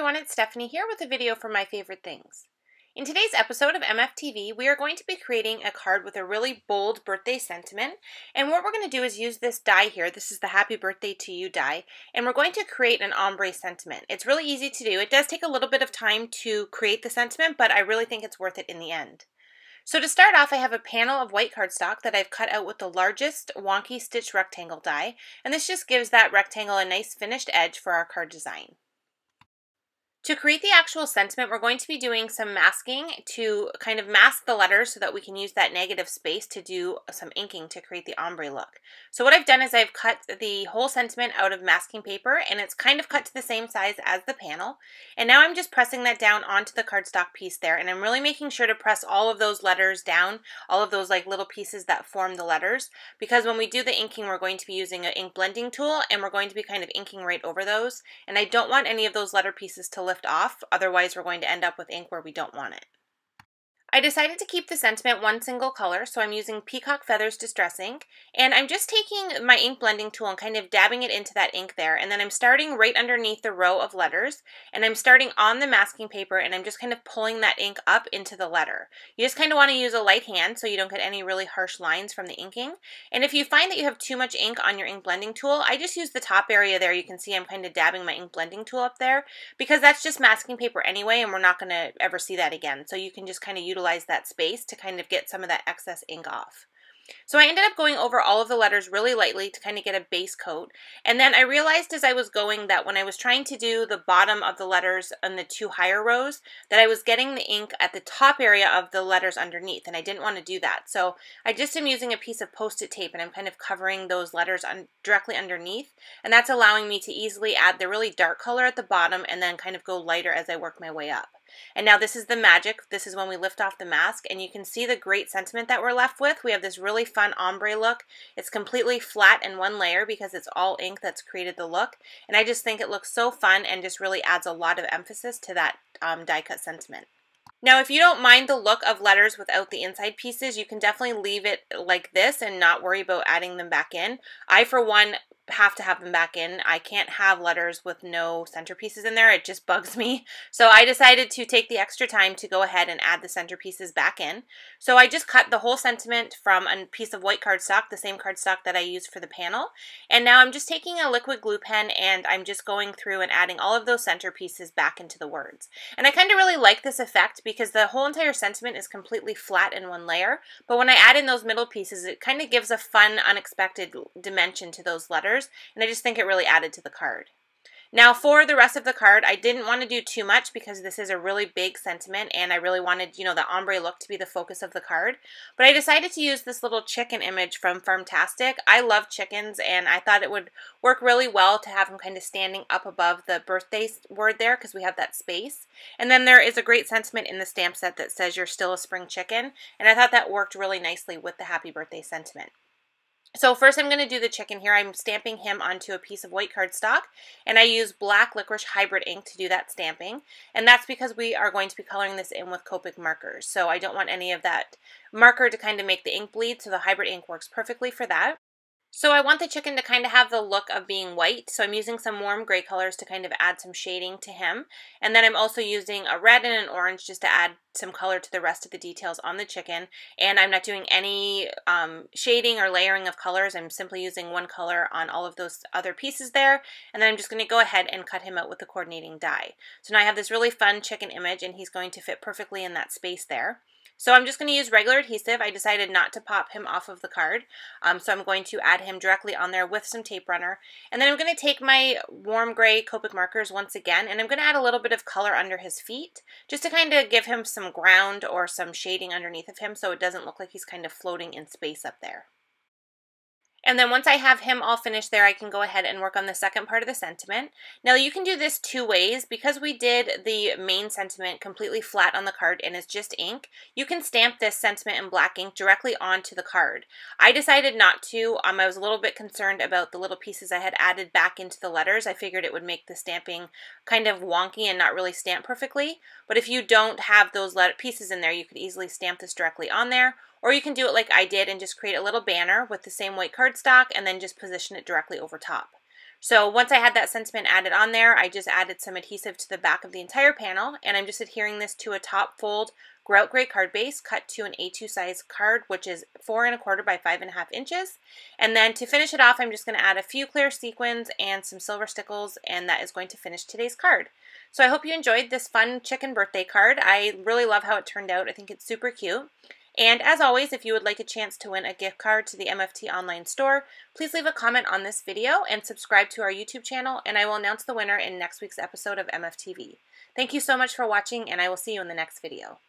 everyone, it's Stephanie here with a video for My Favorite Things. In today's episode of MFTv, we are going to be creating a card with a really bold birthday sentiment, and what we're going to do is use this die here. This is the Happy Birthday to You die, and we're going to create an ombre sentiment. It's really easy to do. It does take a little bit of time to create the sentiment, but I really think it's worth it in the end. So to start off, I have a panel of white cardstock that I've cut out with the largest wonky stitch rectangle die, and this just gives that rectangle a nice finished edge for our card design. To create the actual sentiment, we're going to be doing some masking to kind of mask the letters so that we can use that negative space to do some inking to create the ombre look. So what I've done is I've cut the whole sentiment out of masking paper, and it's kind of cut to the same size as the panel. And now I'm just pressing that down onto the cardstock piece there, and I'm really making sure to press all of those letters down, all of those like little pieces that form the letters, because when we do the inking, we're going to be using an ink blending tool, and we're going to be kind of inking right over those. And I don't want any of those letter pieces to lift off, otherwise we're going to end up with ink where we don't want it. I decided to keep the sentiment one single color, so I'm using Peacock Feathers Distress Ink, and I'm just taking my ink blending tool and kind of dabbing it into that ink there, and then I'm starting right underneath the row of letters, and I'm starting on the masking paper, and I'm just kind of pulling that ink up into the letter. You just kind of want to use a light hand so you don't get any really harsh lines from the inking, and if you find that you have too much ink on your ink blending tool, I just use the top area there. You can see I'm kind of dabbing my ink blending tool up there, because that's just masking paper anyway, and we're not going to ever see that again, so you can just kind of utilize that space to kind of get some of that excess ink off. So I ended up going over all of the letters really lightly to kind of get a base coat, and then I realized as I was going that when I was trying to do the bottom of the letters on the two higher rows, that I was getting the ink at the top area of the letters underneath, and I didn't want to do that. So I just am using a piece of Post-it tape, and I'm kind of covering those letters directly underneath, and that's allowing me to easily add the really dark color at the bottom and then kind of go lighter as I work my way up. And now this is the magic. This is when we lift off the mask, and you can see the great sentiment that we're left with. We have this really fun ombre look. It's completely flat in one layer because it's all ink that's created the look, and I just think it looks so fun and just really adds a lot of emphasis to that die cut sentiment. Now, if you don't mind the look of letters without the inside pieces, you can definitely leave it like this and not worry about adding them back in. I, for one, have to have them back in. I can't have letters with no centerpieces in there. It just bugs me. So I decided to take the extra time to go ahead and add the centerpieces back in. So I just cut the whole sentiment from a piece of white cardstock, the same cardstock that I used for the panel. And now I'm just taking a liquid glue pen and I'm just going through and adding all of those centerpieces back into the words. And I kind of really like this effect because the whole entire sentiment is completely flat in one layer. But when I add in those middle pieces, it kind of gives a fun, unexpected dimension to those letters. And I just think it really added to the card. Now for the rest of the card, I didn't want to do too much because this is a really big sentiment and I really wanted, the ombre look to be the focus of the card. But I decided to use this little chicken image from Farmtastic. I love chickens and I thought it would work really well to have them kind of standing up above the birthday word there because we have that space. And then there is a great sentiment in the stamp set that says you're still a spring chicken, and I thought that worked really nicely with the happy birthday sentiment. So first I'm going to do the chicken here. I'm stamping him onto a piece of white cardstock, and I use black licorice hybrid ink to do that stamping, and that's because we are going to be coloring this in with Copic markers. So I don't want any of that marker to kind of make the ink bleed, so the hybrid ink works perfectly for that. So I want the chicken to kind of have the look of being white, so I'm using some warm gray colors to kind of add some shading to him. And then I'm also using a red and an orange just to add some color to the rest of the details on the chicken. And I'm not doing any shading or layering of colors. I'm simply using one color on all of those other pieces there. And then I'm just going to go ahead and cut him out with the coordinating die. So now I have this really fun chicken image, and he's going to fit perfectly in that space there. So I'm just going to use regular adhesive. I decided not to pop him off of the card, so I'm going to add him directly on there with some tape runner. And then I'm going to take my warm gray Copic markers once again, and I'm going to add a little bit of color under his feet, just to kind of give him some ground or some shading underneath of him so it doesn't look like he's kind of floating in space up there. And then once I have him all finished there, I can go ahead and work on the second part of the sentiment. Now you can do this two ways. Because we did the main sentiment completely flat on the card and it's just ink, you can stamp this sentiment in black ink directly onto the card. I decided not to. I was a little bit concerned about the little pieces I had added back into the letters. I figured it would make the stamping kind of wonky and not really stamp perfectly. But if you don't have those pieces in there, you could easily stamp this directly on there. Or you can do it like I did and just create a little banner with the same white cardstock and then just position it directly over top. So once I had that sentiment added on there, I just added some adhesive to the back of the entire panel, and I'm just adhering this to a top fold grout gray card base cut to an A2 size card, which is 4 1/4 by 5.5 inches. And then to finish it off, I'm just going to add a few clear sequins and some silver stickles, and that is going to finish today's card. So I hope you enjoyed this fun chicken birthday card. I really love how it turned out. I think it's super cute. And as always, if you would like a chance to win a gift card to the MFT online store, please leave a comment on this video and subscribe to our YouTube channel, and I will announce the winner in next week's episode of MFTv. Thank you so much for watching, and I will see you in the next video.